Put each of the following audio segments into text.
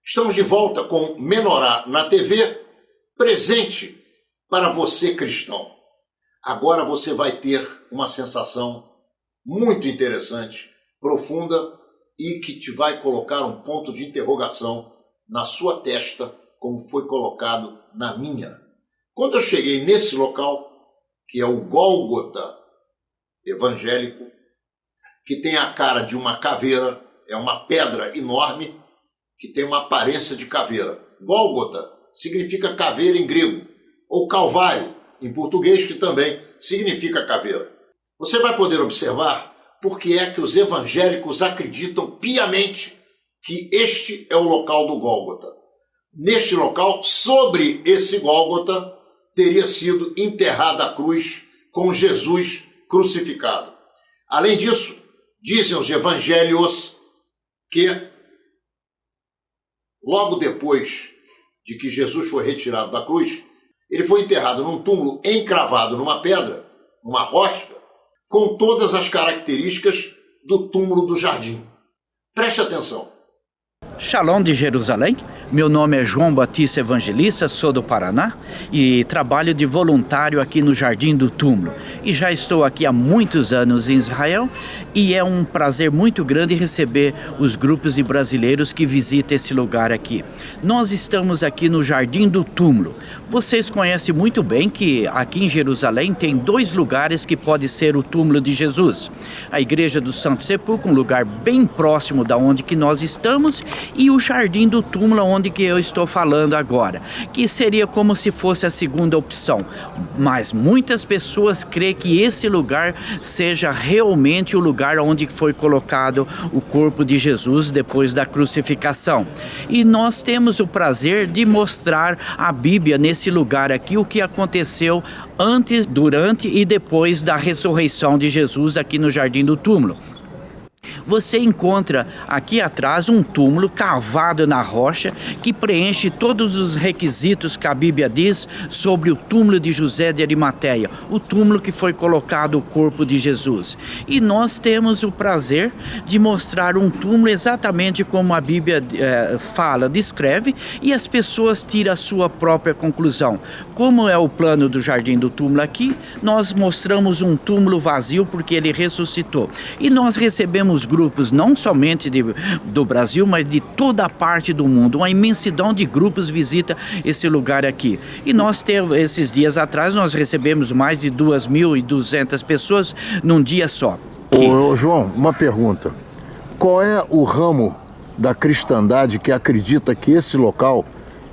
Estamos de volta com Menorá na TV, presente para você cristão. Agora você vai ter uma sensação muito interessante, profunda e que te vai colocar um ponto de interrogação na sua testa, como foi colocado na minha. Quando eu cheguei nesse local, que é o Gólgota evangélico, que tem a cara de uma caveira, é uma pedra enorme, que tem uma aparência de caveira. Gólgota significa caveira em grego, ou Calvário em português, que também significa caveira. Você vai poder observar por que é que os evangélicos acreditam piamente que este é o local do Gólgota. Neste local, sobre esse Gólgota, teria sido enterrada a cruz com Jesus crucificado. Além disso, dizem os evangelhos que logo depois de que Jesus foi retirado da cruz, ele foi enterrado num túmulo encravado numa pedra, numa rocha, com todas as características do túmulo do jardim. Preste atenção. Shalom de Jerusalém, meu nome é João Batista Evangelista, sou do Paraná e trabalho de voluntário aqui no Jardim do Túmulo. E já estou aqui há muitos anos em Israel e é um prazer muito grande receber os grupos de brasileiros que visitam esse lugar aqui. Nós estamos aqui no Jardim do Túmulo. Vocês conhecem muito bem que aqui em Jerusalém tem dois lugares que pode ser o túmulo de Jesus. A Igreja do Santo Sepulcro, um lugar bem próximo da onde que nós estamos, e o Jardim do Túmulo, onde que eu estou falando agora, que seria como se fosse a segunda opção. Mas muitas pessoas creem que esse lugar seja realmente o lugar onde foi colocado o corpo de Jesus depois da crucificação. E nós temos o prazer de mostrar a Bíblia nesse lugar aqui, o que aconteceu antes, durante e depois da ressurreição de Jesus aqui no Jardim do Túmulo. Você encontra aqui atrás um túmulo cavado na rocha que preenche todos os requisitos que a Bíblia diz sobre o túmulo de José de Arimateia, o túmulo que foi colocado o corpo de Jesus. E nós temos o prazer de mostrar um túmulo exatamente como a Bíblia fala, descreve, e as pessoas tiram a sua própria conclusão. Como é o plano do Jardim do Túmulo aqui, nós mostramos um túmulo vazio porque ele ressuscitou. E nós recebemos grupos não somente do Brasil, mas de toda a parte do mundo. Uma imensidão de grupos visita esse lugar aqui. E nós temos, esses dias atrás, nós recebemos mais de 2.200 pessoas num dia só. Ô, João, uma pergunta. Qual é o ramo da cristandade que acredita que esse local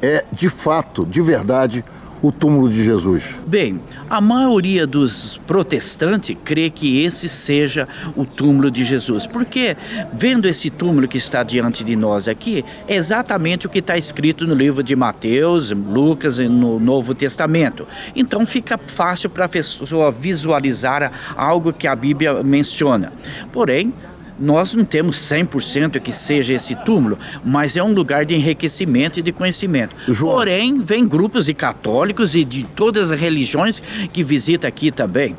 é, de fato, de verdade, o túmulo de Jesus? Bem, a maioria dos protestantes crê que esse seja o túmulo de Jesus, porque vendo esse túmulo que está diante de nós aqui, é exatamente o que está escrito no livro de Mateus, Lucas e no Novo Testamento. Então fica fácil para a pessoa visualizar algo que a Bíblia menciona. Porém, nós não temos 100% que seja esse túmulo, mas é um lugar de enriquecimento e de conhecimento. João. Porém, vem grupos de católicos e de todas as religiões que visitam aqui também.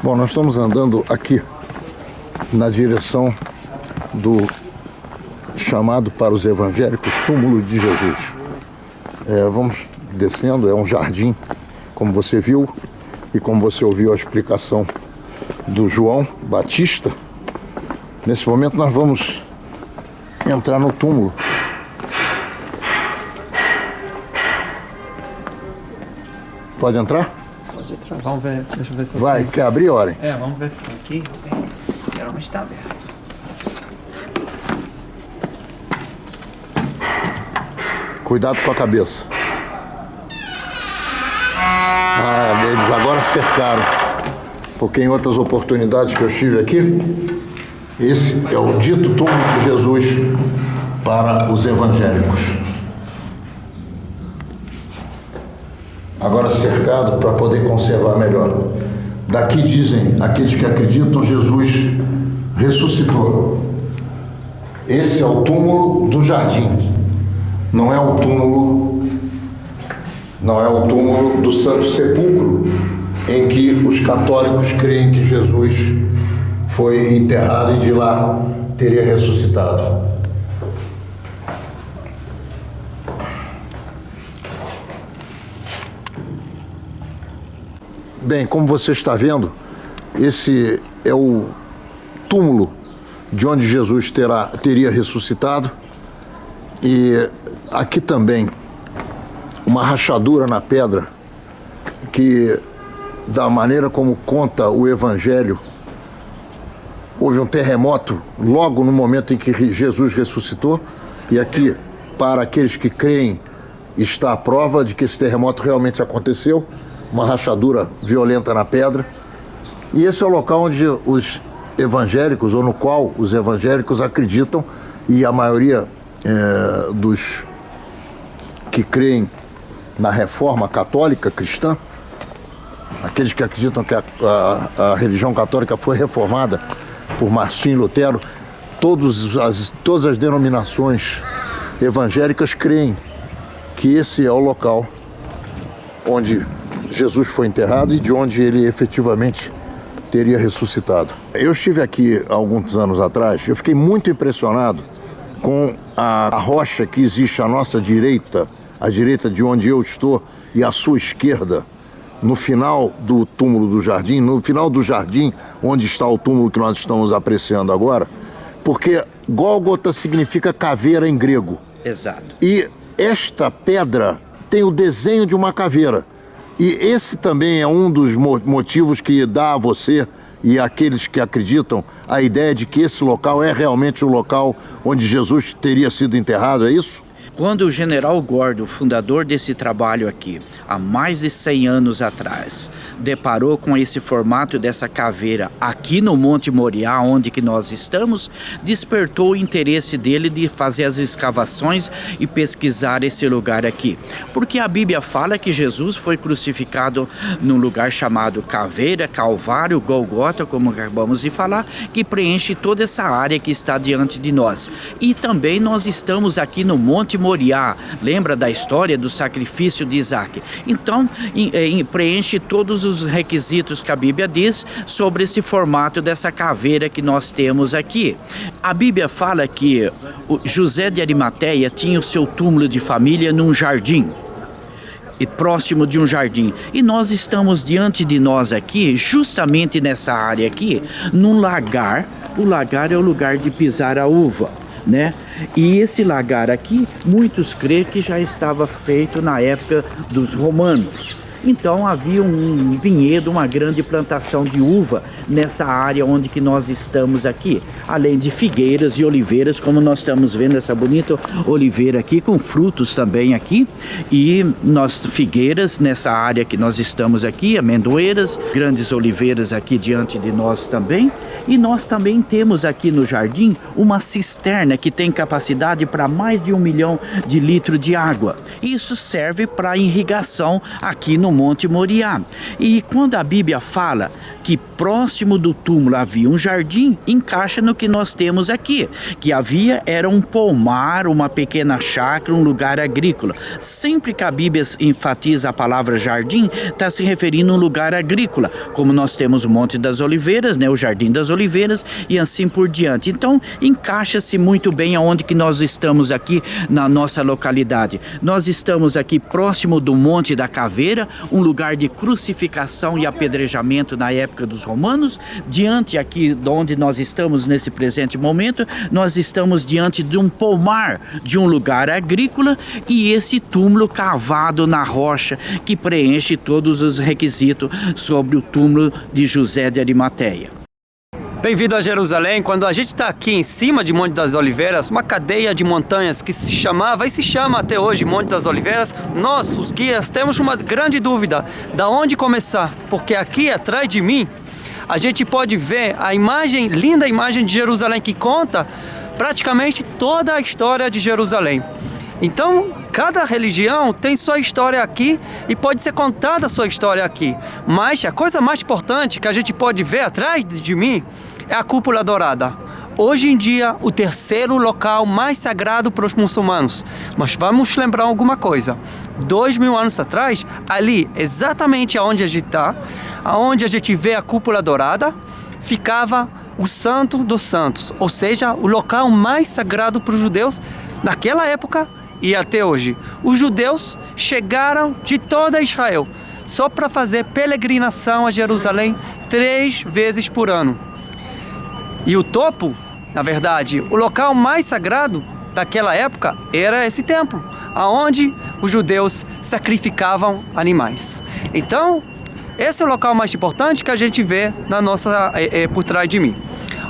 Bom, nós estamos andando aqui na direção do chamado para os evangélicos túmulo de Jesus. Vamos descendo, é um jardim, como você viu e como você ouviu a explicação do João Batista. Nesse momento nós vamos entrar no túmulo. Pode entrar? Pode entrar. Vamos ver, deixa eu ver se vai, quer abrir, Oren? Vamos ver se está aqui. Geralmente está aberto. Cuidado com a cabeça. Eles agora cercaram. Porque em outras oportunidades que eu estive aqui, esse é o dito túmulo de Jesus para os evangélicos. Agora cercado para poder conservar melhor. Daqui dizem aqueles que acreditam, Jesus ressuscitou. Esse é o túmulo do jardim. Não é o túmulo do Santo Sepulcro, em que os católicos creem que Jesus foi enterrado e de lá teria ressuscitado. Bem, como você está vendo, esse é o túmulo de onde Jesus teria ressuscitado. E aqui também uma rachadura na pedra que, da maneira como conta o Evangelho, houve um terremoto logo no momento em que Jesus ressuscitou. E aqui, para aqueles que creem, está a prova de que esse terremoto realmente aconteceu. Uma rachadura violenta na pedra. E esse é o local onde os evangélicos, ou no qual os evangélicos acreditam, e a maioria dos que creem na reforma católica cristã, aqueles que acreditam que a religião católica foi reformada por Martinho Lutero, todas as denominações evangélicas creem que esse é o local onde Jesus foi enterrado e de onde ele efetivamente teria ressuscitado. Eu estive aqui há alguns anos atrás, eu fiquei muito impressionado com a rocha que existe à nossa direita, à direita de onde eu estou, e à sua esquerda, no final do túmulo do jardim, no final do jardim onde está o túmulo que nós estamos apreciando agora, porque Gólgota significa caveira em grego. Exato. E esta pedra tem o desenho de uma caveira. E esse também é um dos motivos que dá a você e àqueles que acreditam a ideia de que esse local é realmente o local onde Jesus teria sido enterrado, é isso? Quando o general Gordo, fundador desse trabalho aqui, há mais de 100 anos atrás, deparou com esse formato dessa caveira aqui no Monte Moriá, onde que nós estamos, despertou o interesse dele de fazer as escavações e pesquisar esse lugar aqui. Porque a Bíblia fala que Jesus foi crucificado num lugar chamado Caveira, Calvário, Golgota, como acabamos de falar, que preenche toda essa área que está diante de nós. E também nós estamos aqui no Monte Moriá, lembra da história do sacrifício de Isaac? Então, preenche todos os requisitos que a Bíblia diz sobre esse formato dessa caveira que nós temos aqui. A Bíblia fala que o José de Arimateia tinha o seu túmulo de família num jardim, e próximo de um jardim. E nós estamos diante de nós aqui, justamente nessa área aqui, num lagar. O lagar é o lugar de pisar a uva, né? E esse lagar aqui, muitos creem que já estava feito na época dos romanos. Então havia um vinhedo, uma grande plantação de uva nessa área onde que nós estamos aqui. Além de figueiras e oliveiras, como nós estamos vendo essa bonita oliveira aqui, com frutos também aqui. E nós figueiras nessa área que nós estamos aqui, amendoeiras, grandes oliveiras aqui diante de nós também. E nós também temos aqui no jardim uma cisterna que tem capacidade para mais de 1 milhão de litros de água. Isso serve para irrigação aqui no Monte Moriá. E quando a Bíblia fala que próximo do túmulo havia um jardim, encaixa no que nós temos aqui, que era um pomar, uma pequena chácara, um lugar agrícola. Sempre que a Bíblia enfatiza a palavra jardim, está se referindo a um lugar agrícola, como nós temos o Monte das Oliveiras, né, o Jardim das Oliveiras e assim por diante. Então, encaixa-se muito bem aonde que nós estamos aqui na nossa localidade. Nós estamos aqui próximo do Monte da Caveira, um lugar de crucificação e apedrejamento na época dos romanos. Diante aqui de onde nós estamos nesse presente momento, nós estamos diante de um pomar, de um lugar agrícola, e esse túmulo cavado na rocha que preenche todos os requisitos sobre o túmulo de José de Arimateia. Bem-vindo a Jerusalém. Quando a gente está aqui em cima de Monte das Oliveiras, uma cadeia de montanhas que se chamava e se chama até hoje Monte das Oliveiras, nós, os guias, temos uma grande dúvida da onde começar, porque aqui atrás de mim a gente pode ver a imagem, linda imagem de Jerusalém, que conta praticamente toda a história de Jerusalém. Então, cada religião tem sua história aqui e pode ser contada a sua história aqui. Mas a coisa mais importante que a gente pode ver atrás de mim é a Cúpula Dourada. Hoje em dia, o terceiro local mais sagrado para os muçulmanos. Mas vamos lembrar alguma coisa. 2000 anos atrás, ali, exatamente onde a gente está, onde a gente vê a Cúpula Dourada, ficava o Santo dos Santos, ou seja, o local mais sagrado para os judeus naquela época e até hoje. Os judeus chegaram de toda Israel só para fazer peregrinação a Jerusalém 3 vezes por ano. E o topo, na verdade, o local mais sagrado daquela época era esse templo, aonde os judeus sacrificavam animais. Então, esse é o local mais importante que a gente vê na nossa por trás de mim.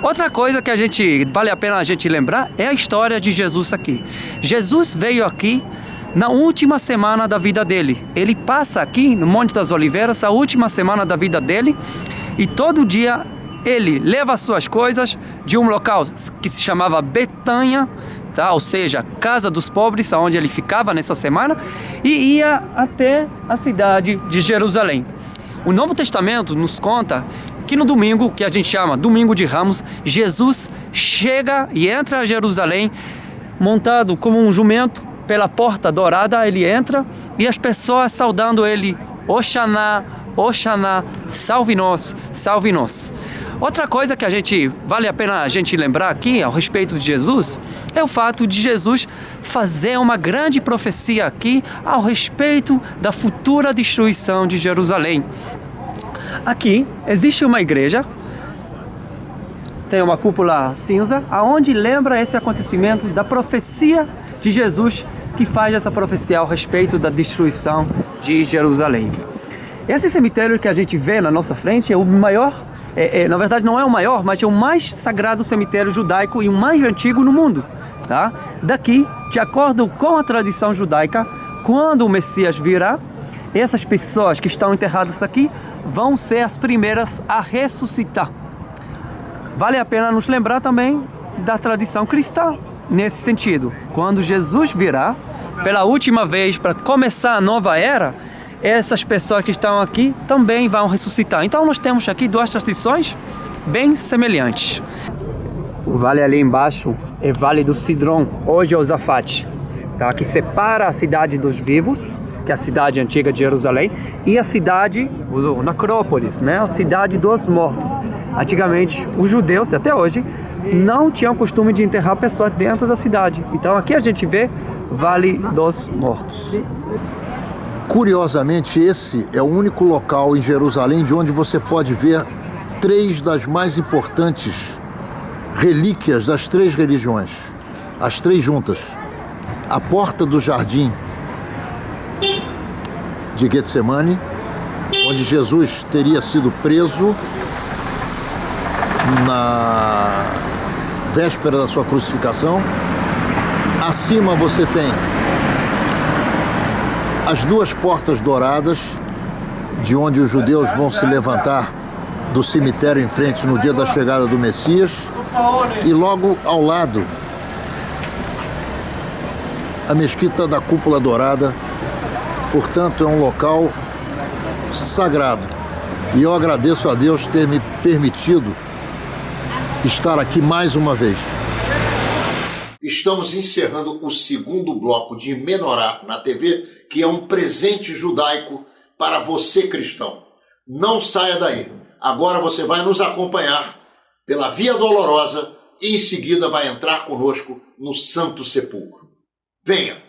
Outra coisa que vale a pena a gente lembrar é a história de Jesus aqui. Jesus veio aqui na última semana da vida dele. Ele passa aqui no Monte das Oliveiras a última semana da vida dele e todo dia ele leva as suas coisas de um local que se chamava Betânia, tá? Ou seja, Casa dos Pobres, onde ele ficava nessa semana, e ia até a cidade de Jerusalém. O Novo Testamento nos conta que no domingo, que a gente chama Domingo de Ramos, Jesus chega e entra a Jerusalém montado como um jumento pela porta dourada. Ele entra e as pessoas saudando ele: Oxaná, Oxaná, salve nós, salve nós. Outra coisa que vale a pena a gente lembrar aqui ao respeito de Jesus é o fato de Jesus fazer uma grande profecia aqui ao respeito da futura destruição de Jerusalém. Aqui existe uma igreja, tem uma cúpula cinza, aonde lembra esse acontecimento da profecia de Jesus, que faz essa profecia ao respeito da destruição de Jerusalém. Esse cemitério que a gente vê na nossa frente é o maior, na verdade não é o maior, mas é o mais sagrado cemitério judaico e o mais antigo no mundo. Tá? Daqui, de acordo com a tradição judaica, quando o Messias virá, essas pessoas que estão enterradas aqui vão ser as primeiras a ressuscitar. Vale a pena nos lembrar também da tradição cristã nesse sentido. Quando Jesus virá pela última vez para começar a nova era, essas pessoas que estão aqui também vão ressuscitar. Então nós temos aqui duas tradições bem semelhantes. O vale ali embaixo é Vale do Sidron, hoje é o Zafate, tá? Que separa a cidade dos vivos, que é a cidade antiga de Jerusalém, e a cidade, o Necrópolis, né? A cidade dos mortos. Antigamente, os judeus, até hoje, não tinham costume de enterrar pessoas dentro da cidade. Então aqui a gente vê Vale dos Mortos. Curiosamente, esse é o único local em Jerusalém de onde você pode ver 3 das mais importantes relíquias das 3 religiões, as 3 juntas. A porta do jardim de Getsemane, onde Jesus teria sido preso na véspera da sua crucificação. Acima você tem as 2 portas douradas, de onde os judeus vão se levantar do cemitério em frente no dia da chegada do Messias. E logo ao lado, a mesquita da Cúpula Dourada. Portanto, é um local sagrado. E eu agradeço a Deus ter me permitido estar aqui mais uma vez. Estamos encerrando o segundo bloco de Menorá na TV, que é um presente judaico para você cristão. Não saia daí. Agora você vai nos acompanhar pela Via Dolorosa e em seguida vai entrar conosco no Santo Sepulcro. Venha!